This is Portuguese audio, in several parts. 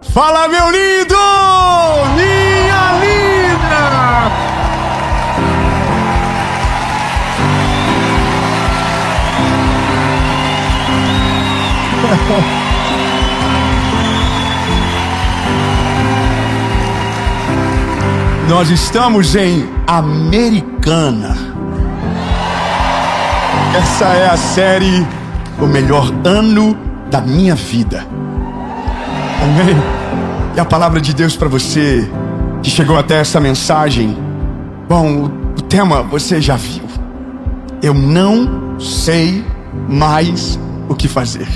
Fala, meu lindo! Minha linda! Nós estamos em Americana. Essa é a série O Melhor Ano da Minha Vida. Amém? E a palavra de Deus para você que chegou até essa mensagem. Bom, o tema você já viu. Eu não sei mais o que fazer.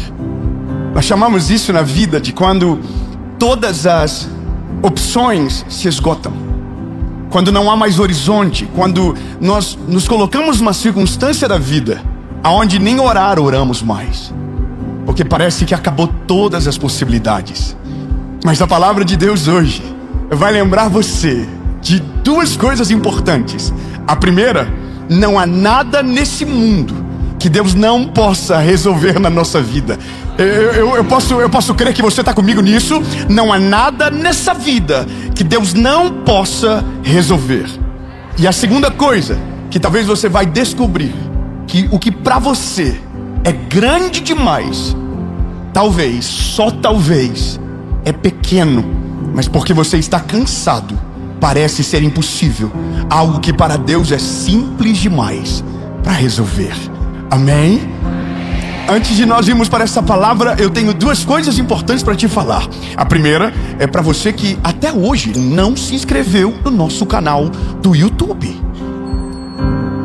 Nós chamamos isso na vida de quando todas as opções se esgotam, quando não há mais horizonte, quando nós nos colocamos numa circunstância da vida aonde nem orar oramos mais, porque parece que acabou todas as possibilidades. Mas a palavra de Deus hoje vai lembrar você de duas coisas importantes. A primeira, não há nada nesse mundo que Deus não possa resolver na nossa vida. Eu posso crer que você está comigo nisso. Não há nada nessa vida que Deus não possa resolver. E a segunda coisa, que talvez você vai descobrir, que o que para você é grande demais, talvez, só talvez, é pequeno, mas porque você está cansado, parece ser impossível. Algo que para Deus é simples demais para resolver. Amém? Antes de nós irmos para essa palavra, eu tenho duas coisas importantes para te falar. A primeira é para você que até hoje não se inscreveu no nosso canal do YouTube.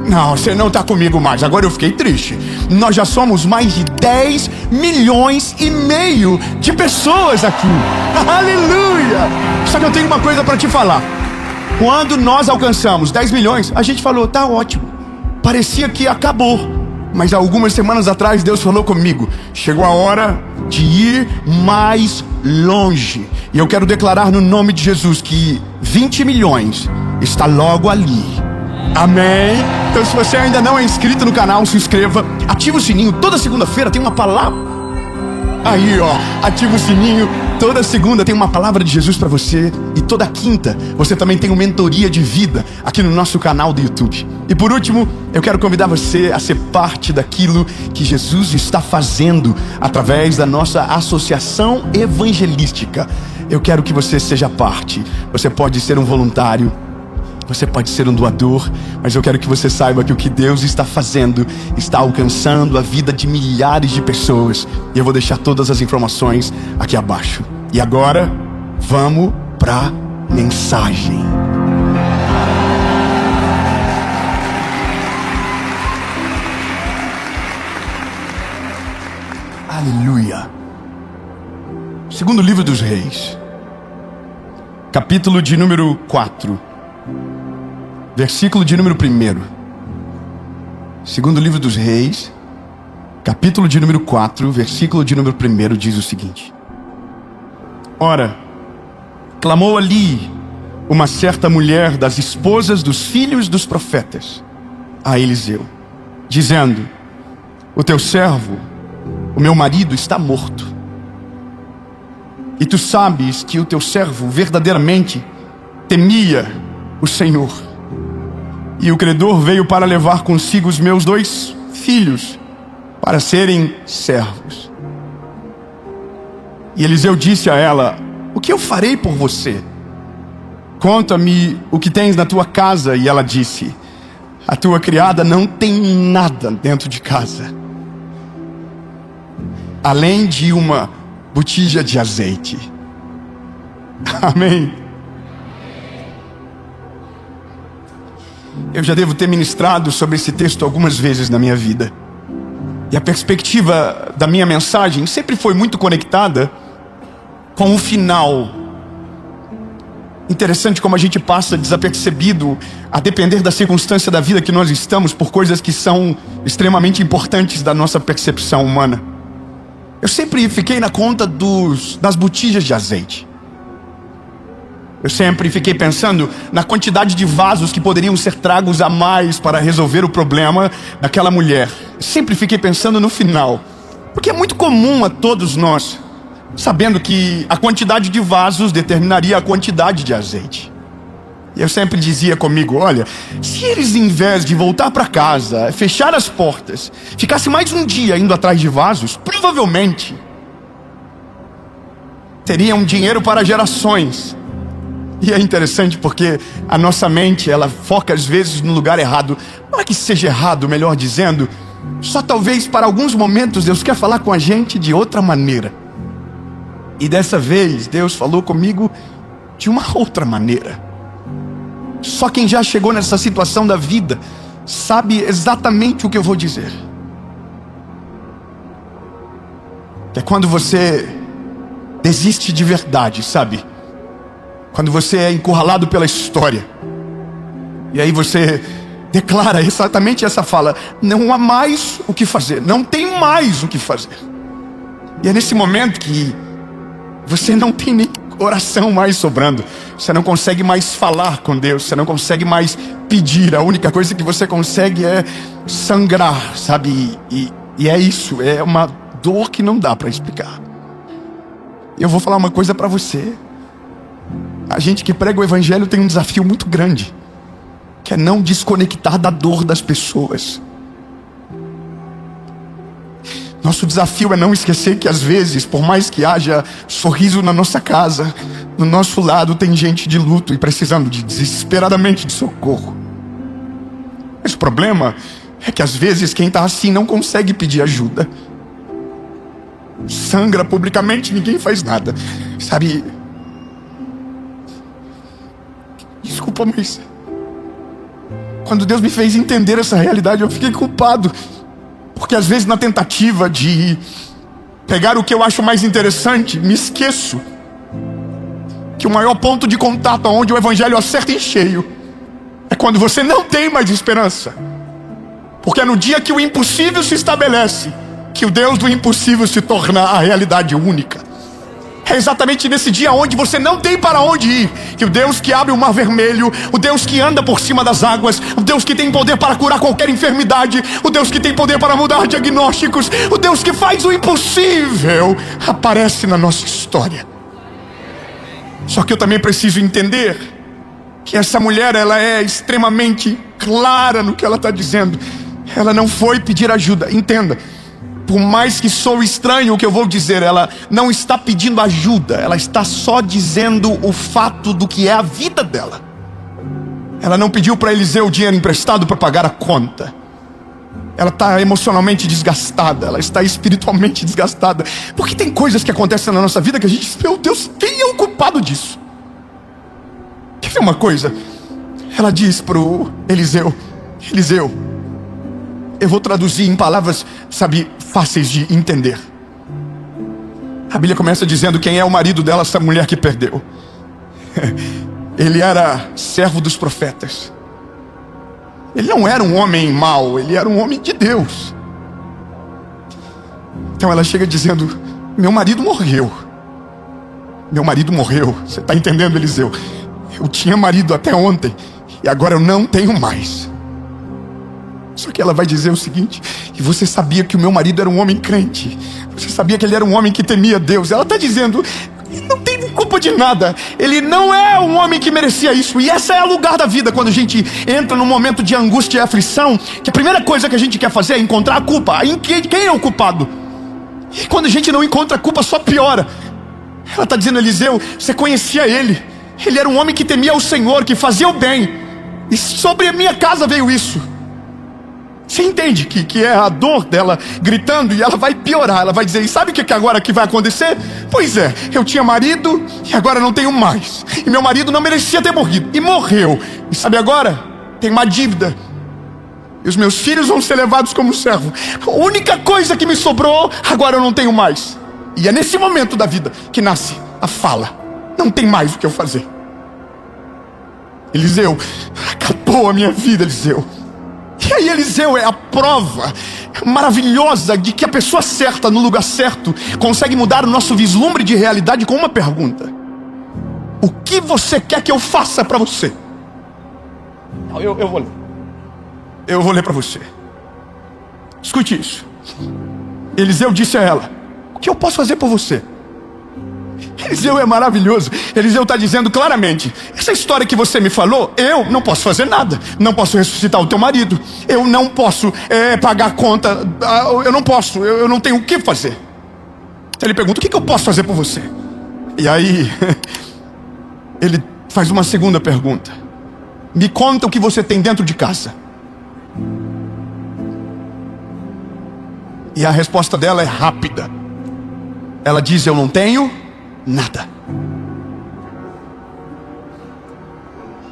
Não, você não está comigo mais, agora eu fiquei triste. Nós já somos mais de 10 milhões e meio de pessoas aqui. Aleluia! Só que eu tenho uma coisa para te falar. Quando nós alcançamos 10 milhões, a gente falou, tá ótimo. Parecia que acabou. Mas algumas semanas atrás Deus falou comigo, chegou a hora de ir mais longe. E eu quero declarar no nome de Jesus que 20 milhões está logo ali. Amém? Então se você ainda não é inscrito no canal, se inscreva, ativa o sininho. Toda segunda-feira tem uma palavra. Aí ó, ativa o sininho. Toda segunda tem uma palavra de Jesus para você. E toda quinta você também tem uma mentoria de vida aqui no nosso canal do YouTube. E por último, eu quero convidar você a ser parte daquilo que Jesus está fazendo através da nossa associação evangelística. Eu quero que você seja parte. Você pode ser um voluntário, você pode ser um doador, mas eu quero que você saiba que o que Deus está fazendo está alcançando a vida de milhares de pessoas. E eu vou deixar todas as informações aqui abaixo. E agora, vamos para a mensagem. Aleluia. Segundo livro dos Reis, capítulo de número 4. Versículo de número 1. Segundo livro dos Reis, capítulo de número 4, versículo de número 1, diz o seguinte: Ora, clamou ali uma certa mulher das esposas dos filhos dos profetas a Eliseu, dizendo: O teu servo, o meu marido, está morto. E tu sabes que o teu servo verdadeiramente temia o Senhor. E o credor veio para levar consigo os meus 2 filhos, para serem servos. E Eliseu disse a ela: O que eu farei por você? Conta-me o que tens na tua casa. E ela disse: A tua criada não tem nada dentro de casa, além de uma botija de azeite. Amém. Eu já devo ter ministrado sobre esse texto algumas vezes na minha vida. E a perspectiva da minha mensagem sempre foi muito conectada com o final. Interessante como a gente passa desapercebido, a depender da circunstância da vida que nós estamos, por coisas que são extremamente importantes da nossa percepção humana. Eu sempre fiquei na conta das botijas de azeite. Eu sempre fiquei pensando na quantidade de vasos que poderiam ser tragos a mais para resolver o problema daquela mulher. Eu sempre fiquei pensando no final, porque é muito comum a todos nós sabendo que a quantidade de vasos determinaria a quantidade de azeite. E eu sempre dizia comigo, olha, se eles, em vez de voltar para casa, fechar as portas, ficassem mais um dia indo atrás de vasos, provavelmente teriam dinheiro para gerações. E é interessante porque a nossa mente, ela foca às vezes no lugar errado. Não é que seja errado, melhor dizendo, só talvez para alguns momentos Deus quer falar com a gente de outra maneira. E dessa vez Deus falou comigo de uma outra maneira. Só quem já chegou nessa situação da vida sabe exatamente o que eu vou dizer. Que é quando você desiste de verdade, sabe? Quando você é encurralado pela história. E aí você declara exatamente essa fala: não há mais o que fazer, não tem mais o que fazer. E é nesse momento que você não tem nem oração mais sobrando. Você não consegue mais falar com Deus. Você não consegue mais pedir. A única coisa que você consegue é sangrar, sabe? E é isso. É uma dor que não dá para explicar. Eu vou falar uma coisa para você. A gente que prega o evangelho tem um desafio muito grande, que é não desconectar da dor das pessoas. Nosso desafio é não esquecer que às vezes, por mais que haja sorriso na nossa casa, no nosso lado tem gente de luto e precisando desesperadamente de socorro. Mas o problema é que às vezes quem está assim não consegue pedir ajuda. Sangra publicamente, ninguém faz nada. Sabe? Desculpa, mas quando Deus me fez entender essa realidade, eu fiquei culpado. Porque às vezes na tentativa de pegar o que eu acho mais interessante, me esqueço que o maior ponto de contato onde o evangelho acerta em cheio é quando você não tem mais esperança. Porque é no dia que o impossível se estabelece que o Deus do impossível se torna a realidade única. É exatamente nesse dia onde você não tem para onde ir, que o Deus que abre o mar vermelho, o Deus que anda por cima das águas, o Deus que tem poder para curar qualquer enfermidade, o Deus que tem poder para mudar diagnósticos, o Deus que faz o impossível, aparece na nossa história. Só que eu também preciso entender que essa mulher, ela é extremamente clara no que ela está dizendo. Ela não foi pedir ajuda, entenda. Por mais que sou estranho o que eu vou dizer, ela não está pedindo ajuda. Ela está só dizendo o fato do que é a vida dela. Ela não pediu para Eliseu dinheiro emprestado para pagar a conta. Ela está emocionalmente desgastada. Ela está espiritualmente desgastada. Porque tem coisas que acontecem na nossa vida que a gente diz, meu Deus, quem é o culpado disso? Quer ver uma coisa? Ela diz para o Eliseu: Eliseu, eu vou traduzir em palavras, sabe, fáceis de entender. A Bíblia começa dizendo quem é o marido dela, essa mulher que perdeu. Ele era servo dos profetas. Ele não era um homem mau, ele era um homem de Deus. Então ela chega dizendo: meu marido morreu. Meu marido morreu. Você está entendendo, Eliseu? Eu tinha marido até ontem e agora eu não tenho mais. Só que ela vai dizer o seguinte: e você sabia que o meu marido era um homem crente? Você sabia que ele era um homem que temia Deus? Ela está dizendo, ele não tem culpa de nada. Ele não é um homem que merecia isso. E esse é o lugar da vida, quando a gente entra num momento de angústia e aflição, que a primeira coisa que a gente quer fazer é encontrar a culpa. Quem é o culpado? E quando a gente não encontra a culpa, só piora. Ela está dizendo: Eliseu, você conhecia ele. Ele era um homem que temia o Senhor, que fazia o bem. E sobre a minha casa veio isso. Você entende que é a dor dela gritando, e ela vai piorar. Ela vai dizer: e sabe o que agora que vai acontecer? Pois é, eu tinha marido e agora não tenho mais. E meu marido não merecia ter morrido, e morreu. E sabe agora? Tem uma dívida. E os meus filhos vão ser levados como servo. A única coisa que me sobrou, agora eu não tenho mais. E é nesse momento da vida que nasce a fala: não tem mais o que eu fazer. Eliseu, acabou a minha vida, Eliseu. E aí Eliseu é a prova maravilhosa de que a pessoa certa, no lugar certo, consegue mudar o nosso vislumbre de realidade com uma pergunta: o que você quer que eu faça para você? Eu vou ler. Eu vou ler para você. Escute isso. Eliseu disse a ela: o que eu posso fazer por você? Eliseu é maravilhoso. Eliseu está dizendo claramente: essa história que você me falou, eu não posso fazer nada. Não posso ressuscitar o teu marido. Eu não posso pagar a conta. Eu não posso, eu não tenho o que fazer. Ele pergunta: o que eu posso fazer por você? E aí ele faz uma segunda pergunta: me conta o que você tem dentro de casa. E a resposta dela é rápida. Ela diz: eu não tenho nada.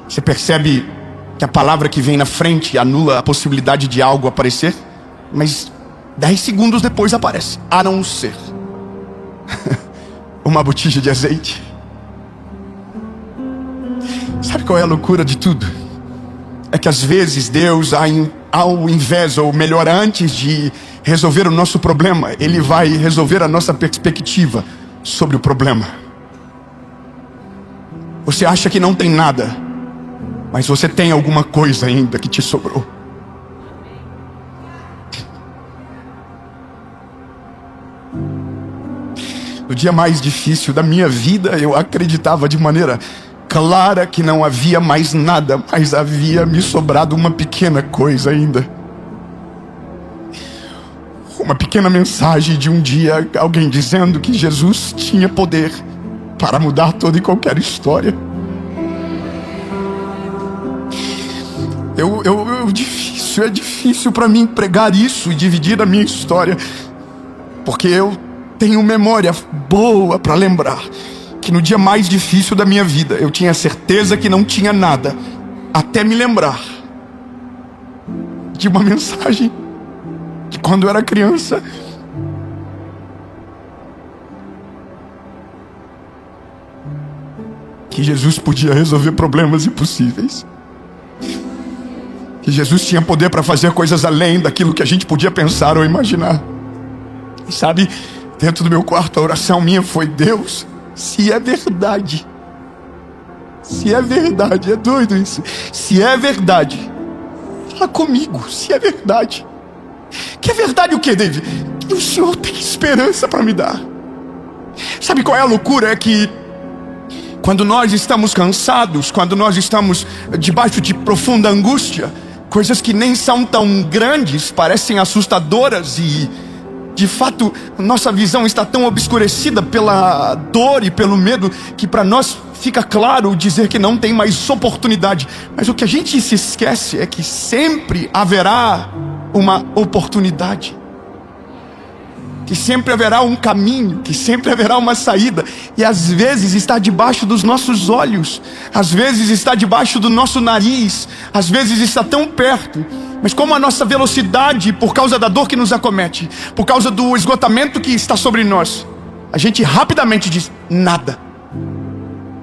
Você percebe que a palavra que vem na frente anula a possibilidade de algo aparecer? Mas 10 segundos depois aparece: a não ser uma botija de azeite. Sabe qual é a loucura de tudo? É que às vezes Deus, ao invés, ou melhor, antes de resolver o nosso problema, Ele vai resolver a nossa perspectiva sobre o problema. Você acha que não tem nada, mas você tem alguma coisa ainda que te sobrou. No dia mais difícil da minha vida, eu acreditava de maneira clara que não havia mais nada, mas havia me sobrado uma pequena coisa ainda. Uma pequena mensagem de um dia, alguém dizendo que Jesus tinha poder para mudar toda e qualquer história. É difícil para mim pregar isso e dividir a minha história, porque eu tenho memória boa para lembrar que no dia mais difícil da minha vida eu tinha certeza que não tinha nada, até me lembrar de uma mensagem de quando eu era criança. Que Jesus podia resolver problemas impossíveis. Que Jesus tinha poder para fazer coisas além daquilo que a gente podia pensar ou imaginar. E sabe, dentro do meu quarto a oração minha foi: Deus, se é verdade, é doido isso. Se é verdade, fala comigo. Se é verdade, que é verdade o que, David? Que o Senhor tem esperança para me dar. Sabe qual é a loucura? É que quando nós estamos cansados, quando nós estamos debaixo de profunda angústia, coisas que nem são tão grandes parecem assustadoras e, de fato, nossa visão está tão obscurecida pela dor e pelo medo que para nós fica claro dizer que não tem mais oportunidade. Mas o que a gente se esquece é que sempre haverá uma oportunidade, que sempre haverá um caminho, que sempre haverá uma saída. E às vezes está debaixo dos nossos olhos, às vezes está debaixo do nosso nariz, às vezes está tão perto, mas como a nossa velocidade, por causa da dor que nos acomete, por causa do esgotamento que está sobre nós, a gente rapidamente diz: nada,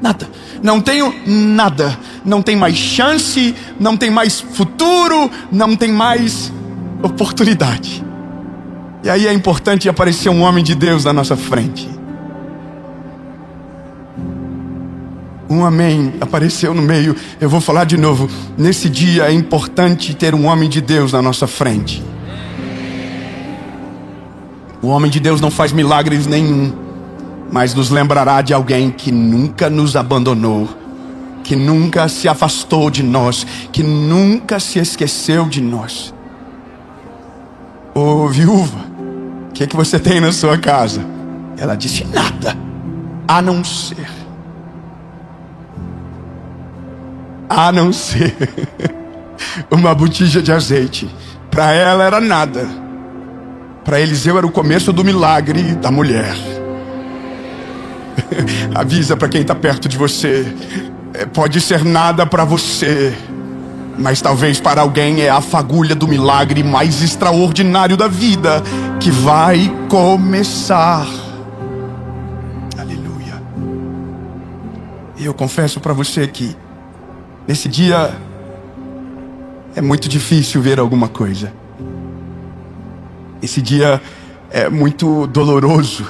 nada, não tenho nada, não tem mais chance, não tem mais futuro, não tem mais oportunidade. E aí é importante aparecer um homem de Deus na nossa frente. Um amém apareceu no meio. Eu vou falar de novo. Nesse dia é importante ter um homem de Deus na nossa frente. O homem de Deus não faz milagres nenhum, mas nos lembrará de alguém que nunca nos abandonou, que nunca se afastou de nós, que nunca se esqueceu de nós. Ô viúva, o que você tem na sua casa? Ela disse: nada, a não ser uma botija de azeite. Para ela era nada, para Eliseu era o começo do milagre da mulher. Avisa para quem está perto de você: pode ser nada para você, mas talvez para alguém é a fagulha do milagre mais extraordinário da vida que vai começar. Aleluia. E eu confesso para você que nesse dia é muito difícil ver alguma coisa. Esse dia é muito doloroso,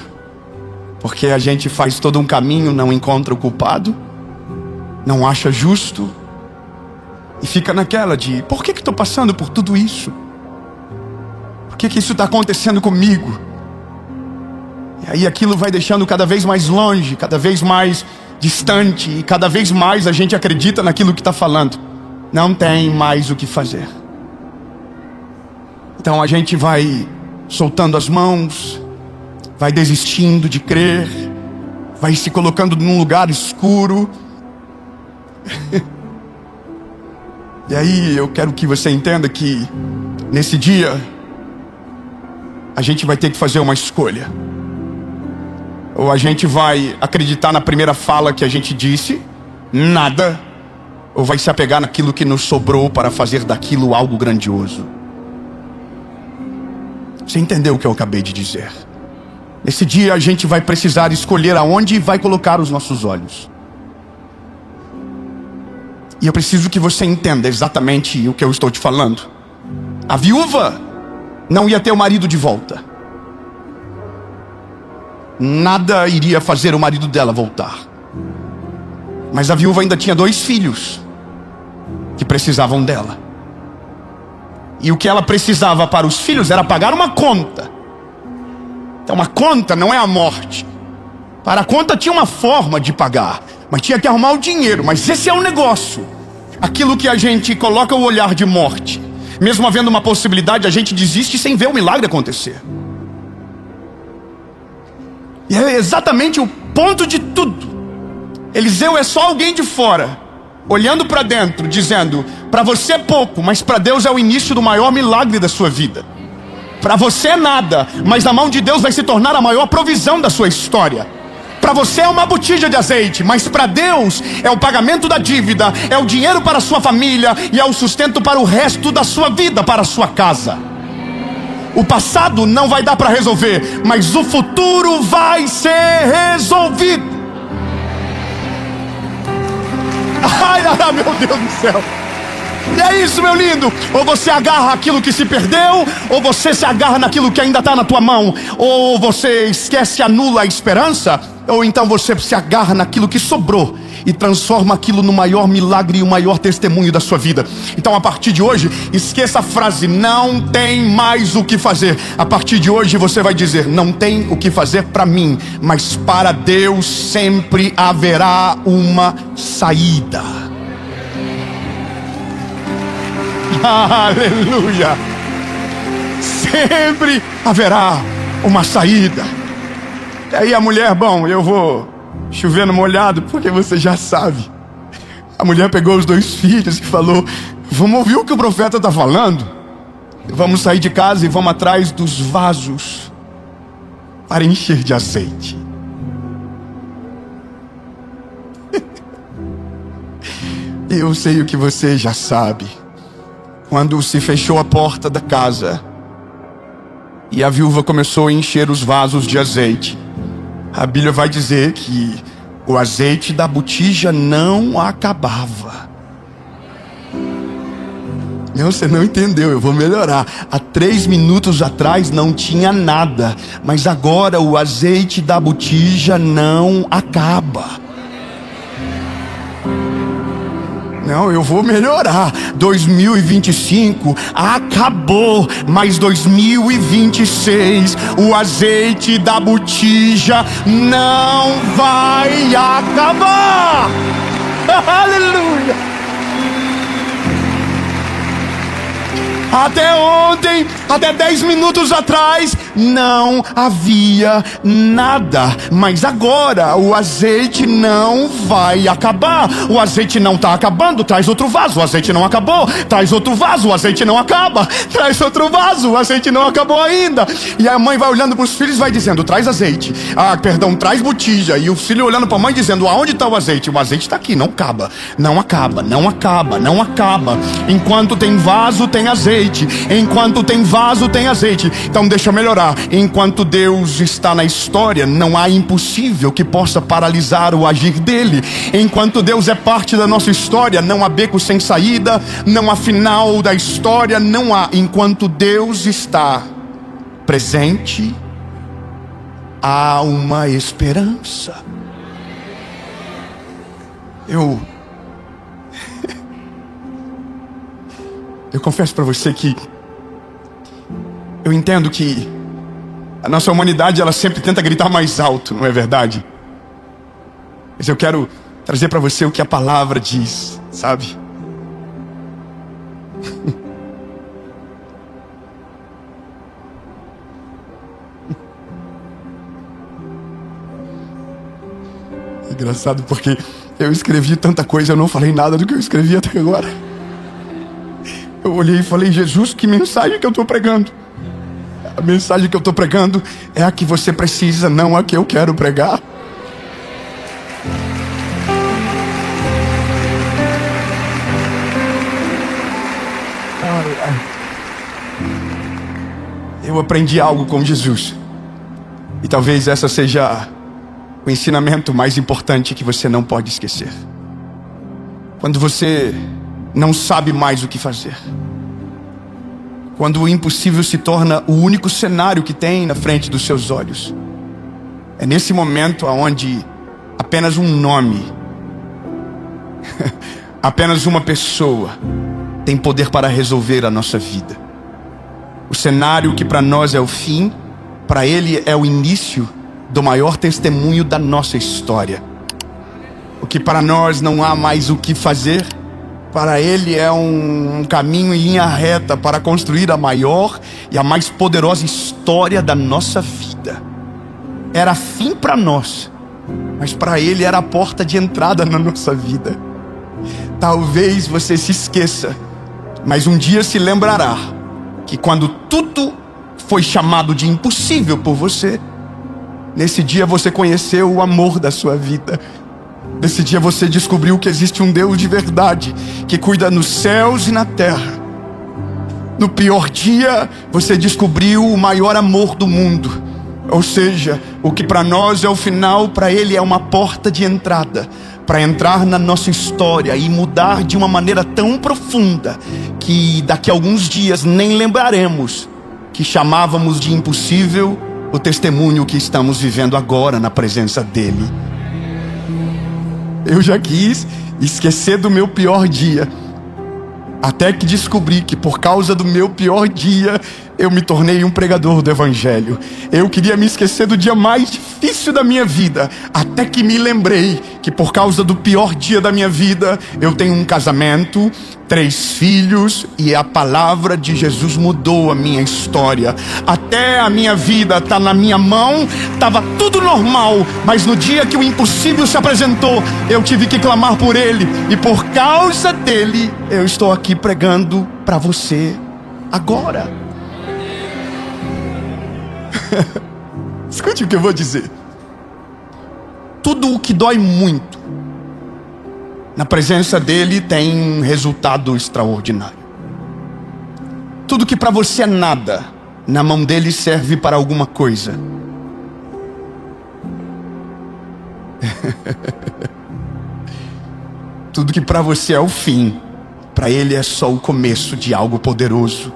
porque a gente faz todo um caminho, não encontra o culpado, não acha justo, e fica naquela de: por que estou passando por tudo isso? Por que isso está acontecendo comigo? E aí aquilo vai deixando cada vez mais longe, cada vez mais distante, e cada vez mais a gente acredita naquilo que está falando. Não tem mais o que fazer. Então a gente vai soltando as mãos, vai desistindo de crer, vai se colocando num lugar escuro. E aí eu quero que você entenda que nesse dia a gente vai ter que fazer uma escolha. Ou a gente vai acreditar na primeira fala que a gente disse, nada, ou vai se apegar naquilo que nos sobrou para fazer daquilo algo grandioso. Você entendeu o que eu acabei de dizer? Nesse dia a gente vai precisar escolher aonde vai colocar os nossos olhos. E eu preciso que você entenda exatamente o que eu estou te falando. A viúva não ia ter o marido de volta. Nada iria fazer o marido dela voltar. Mas a viúva ainda tinha 2 filhos que precisavam dela. E o que ela precisava para os filhos era pagar uma conta. Então uma conta não é a morte. Para a conta tinha uma forma de pagar, mas tinha que arrumar o dinheiro. Mas esse é o negócio. Aquilo que a gente coloca o olhar de morte, mesmo havendo uma possibilidade, a gente desiste sem ver o milagre acontecer. E é exatamente o ponto de tudo. Eliseu é só alguém de fora, olhando para dentro, dizendo: para você é pouco, mas para Deus é o início do maior milagre da sua vida. Para você é nada, mas na mão de Deus vai se tornar a maior provisão da sua história. Para você é uma botija de azeite, mas para Deus é o pagamento da dívida, é o dinheiro para a sua família e é o sustento para o resto da sua vida, para a sua casa. O passado não vai dar para resolver, mas o futuro vai ser resolvido. Ai, meu Deus do céu. E é isso, meu lindo. Ou você agarra aquilo que se perdeu, ou você se agarra naquilo que ainda está na tua mão. Ou você esquece e anula a esperança, ou então você se agarra naquilo que sobrou e transforma aquilo no maior milagre e o maior testemunho da sua vida. Então a partir de hoje, esqueça a frase não tem mais o que fazer. A partir de hoje você vai dizer: não tem o que fazer para mim, mas para Deus sempre haverá uma saída. Aleluia. Sempre haverá uma saída. E aí a mulher: bom, eu vou chover no molhado, porque você já sabe. A mulher pegou os 2 filhos e falou: vamos ouvir o que o profeta está falando. Vamos sair de casa e vamos atrás dos vasos para encher de azeite. Eu sei o que você já sabe. Quando se fechou a porta da casa e a viúva começou a encher os vasos de azeite, a Bíblia vai dizer que o azeite da botija não acabava. Não, você não entendeu, eu vou melhorar. Há 3 minutos atrás não tinha nada, mas agora o azeite da botija não acaba. Não, eu vou melhorar. 2025 acabou, mas 2026 o azeite da botija não vai acabar. Aleluia. Até ontem, até 10 minutos atrás, não havia nada. Mas agora o azeite não vai acabar. O azeite não está acabando, traz outro vaso. O azeite não acabou, traz outro vaso. O azeite não acaba, traz outro vaso. O azeite não acabou ainda. E a mãe vai olhando para os filhos e vai dizendo: traz azeite. Traz botija. E o filho olhando para a mãe dizendo: aonde está o azeite? O azeite está aqui, não acaba. Não acaba, não acaba, não acaba. Enquanto tem vaso, tem azeite. Enquanto tem vaso, tem azeite. Então deixa eu melhorar. Enquanto Deus está na história, não há impossível que possa paralisar o agir dele. Enquanto Deus é parte da nossa história, não há beco sem saída, não há final da história, não há. Enquanto Deus está presente, há uma esperança. Eu confesso para você que eu entendo que A nossa humanidade, ela sempre tenta gritar mais alto, não é verdade? Mas eu quero trazer para você o que a palavra diz, sabe? É engraçado porque eu escrevi tanta coisa, eu não falei nada do que eu escrevi até agora. Eu olhei e falei, Jesus, que mensagem que eu estou pregando? A mensagem que eu estou pregando é a que você precisa, não a que eu quero pregar. Eu aprendi algo com Jesus. E talvez essa seja o ensinamento mais importante que você não pode esquecer. Quando você não sabe mais o que fazer, quando o impossível se torna o único cenário que tem na frente dos seus olhos, é nesse momento onde apenas um nome, apenas uma pessoa tem poder para resolver a nossa vida. O cenário que para nós é o fim, para Ele é o início do maior testemunho da nossa história. O que para nós não há mais o que fazer, para Ele é um caminho em linha reta para construir a maior e a mais poderosa história da nossa vida. Era fim para nós, mas para Ele era a porta de entrada na nossa vida. Talvez você se esqueça, mas um dia se lembrará que quando tudo foi chamado de impossível por você, nesse dia você conheceu o amor da sua vida. Nesse dia você descobriu que existe um Deus de verdade, que cuida nos céus e na terra. No pior dia, você descobriu o maior amor do mundo. Ou seja, o que para nós é o final, para Ele é uma porta de entrada, para entrar na nossa história e mudar de uma maneira tão profunda, que daqui a alguns dias nem lembraremos que chamávamos de impossível o testemunho que estamos vivendo agora na presença dEle. Eu já quis esquecer do meu pior dia, até que descobri que por causa do meu pior dia, eu me tornei um pregador do Evangelho. Eu queria me esquecer do dia mais difícil da minha vida, até que me lembrei que por causa do pior dia da minha vida, eu tenho um casamento, 3 filhos, e a palavra de Jesus mudou a minha história. Até a minha vida está na minha mão, estava tudo normal, mas no dia que o impossível se apresentou, eu tive que clamar por Ele, e por causa dele, eu estou aqui pregando para você agora. Escute o que eu vou dizer. Tudo o que dói muito, na presença dele tem um resultado extraordinário. Tudo que para você é nada, na mão dele serve para alguma coisa. Tudo que para você é o fim, para ele é só o começo de algo poderoso.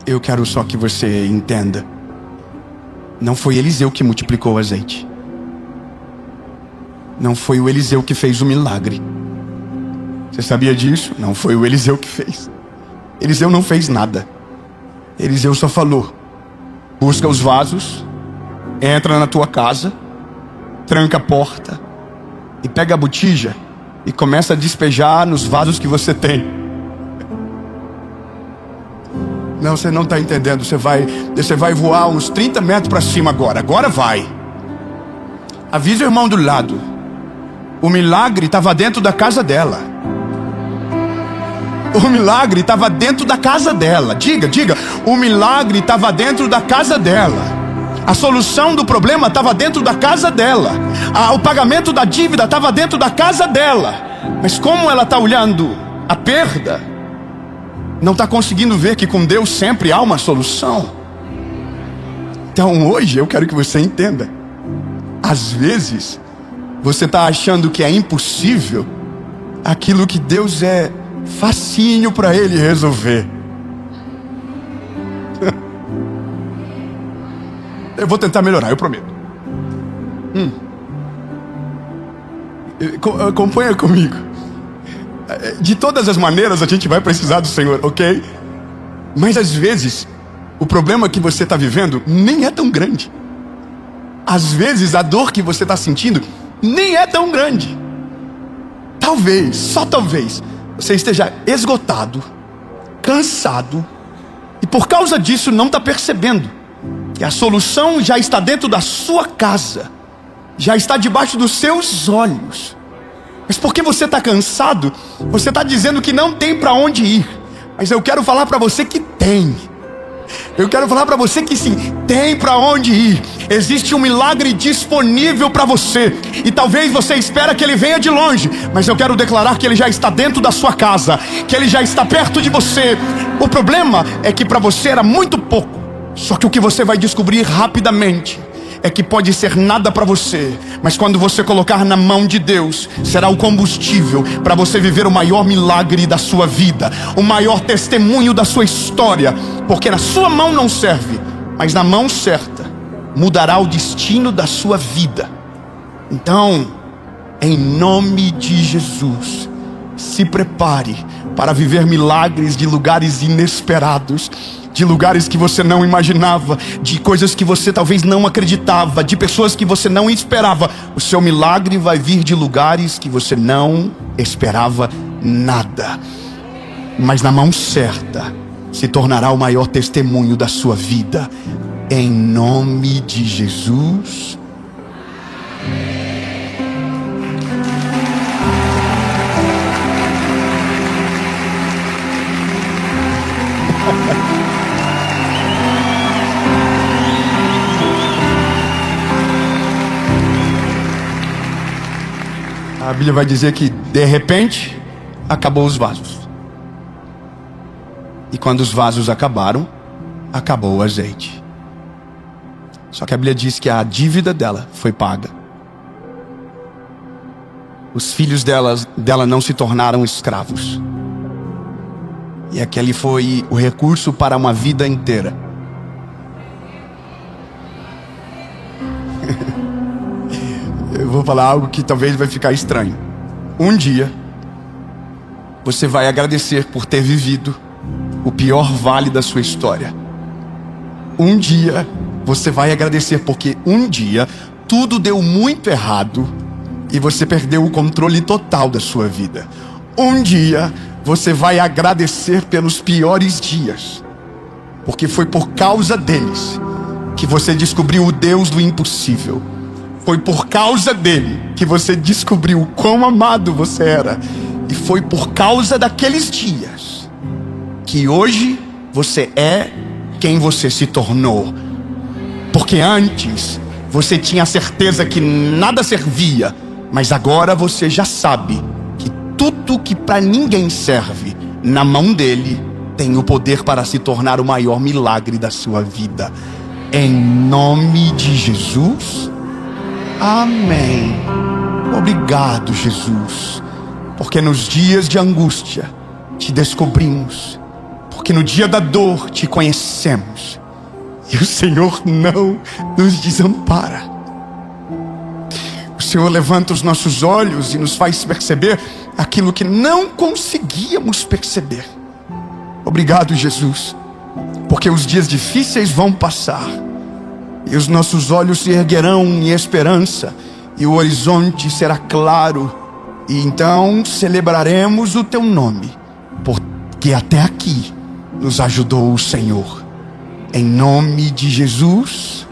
Eu quero só que você entenda. Não foi Eliseu que multiplicou o azeite. Não foi o Eliseu que fez o milagre. Você sabia disso? Não foi o Eliseu que fez. Eliseu não fez nada. Eliseu só falou: busca os vasos, entra na tua casa, tranca a porta e pega a botija e começa a despejar nos vasos que você tem. Não, você não está entendendo. Você vai voar uns 30 metros para cima agora. Agora vai. Avisa o irmão do lado. O milagre estava dentro da casa dela. O milagre estava dentro da casa dela. Diga. O milagre estava dentro da casa dela. A solução do problema estava dentro da casa dela. O pagamento da dívida estava dentro da casa dela. Mas como ela está olhando a perda, não está conseguindo ver que com Deus sempre há uma solução. Então hoje eu quero que você entenda. Às vezes você está achando que é impossível aquilo que Deus é facinho para Ele resolver. Eu vou tentar melhorar, eu prometo. Acompanha comigo. De todas as maneiras a gente vai precisar do Senhor, ok? Mas às vezes o problema que você está vivendo nem é tão grande. Às vezes a dor que você está sentindo nem é tão grande. Talvez, só talvez, você esteja esgotado, cansado, e por causa disso não está percebendo que a solução já está dentro da sua casa, já está debaixo dos seus olhos. Mas porque você está cansado, você está dizendo que não tem para onde ir. Mas eu quero falar para você que tem. Eu quero falar para você que sim, tem para onde ir. Existe um milagre disponível para você. E talvez você espera que ele venha de longe, mas eu quero declarar que ele já está dentro da sua casa, que ele já está perto de você. O problema é que para você era muito pouco. Só que o que você vai descobrir rapidamente é que pode ser nada para você, mas quando você colocar na mão de Deus, será o combustível para você viver o maior milagre da sua vida, o maior testemunho da sua história, porque na sua mão não serve, mas na mão certa mudará o destino da sua vida. Então, em nome de Jesus, se prepare para viver milagres de lugares inesperados, de lugares que você não imaginava, de coisas que você talvez não acreditava, de pessoas que você não esperava. O seu milagre vai vir de lugares que você não esperava nada, mas na mão certa se tornará o maior testemunho da sua vida, em nome de Jesus. A Bíblia vai dizer que de repente acabou os vasos. E quando os vasos acabaram, acabou o azeite. Só que a Bíblia diz que a dívida dela foi paga. Os filhos dela não se tornaram escravos. E aquele foi o recurso para uma vida inteira. Eu vou falar algo que talvez vai ficar estranho. Um dia, você vai agradecer por ter vivido o pior vale da sua história. Um dia, você vai agradecer porque um dia tudo deu muito errado e você perdeu o controle total da sua vida. Um dia, você vai agradecer pelos piores dias, porque foi por causa deles que você descobriu o Deus do impossível. Foi por causa dele que você descobriu quão amado você era. E foi por causa daqueles dias que hoje você é quem você se tornou. Porque antes você tinha certeza que nada servia, mas agora você já sabe que tudo que para ninguém serve, na mão dele tem o poder para se tornar o maior milagre da sua vida. Em nome de Jesus. Amém. Obrigado, Jesus, porque nos dias de angústia te descobrimos, porque no dia da dor te conhecemos, e o Senhor não nos desampara. O Senhor levanta os nossos olhos e nos faz perceber aquilo que não conseguíamos perceber. Obrigado, Jesus, porque os dias difíceis vão passar e os nossos olhos se erguerão em esperança, e o horizonte será claro, e então celebraremos o teu nome, porque até aqui nos ajudou o Senhor. Em nome de Jesus,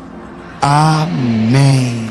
amém.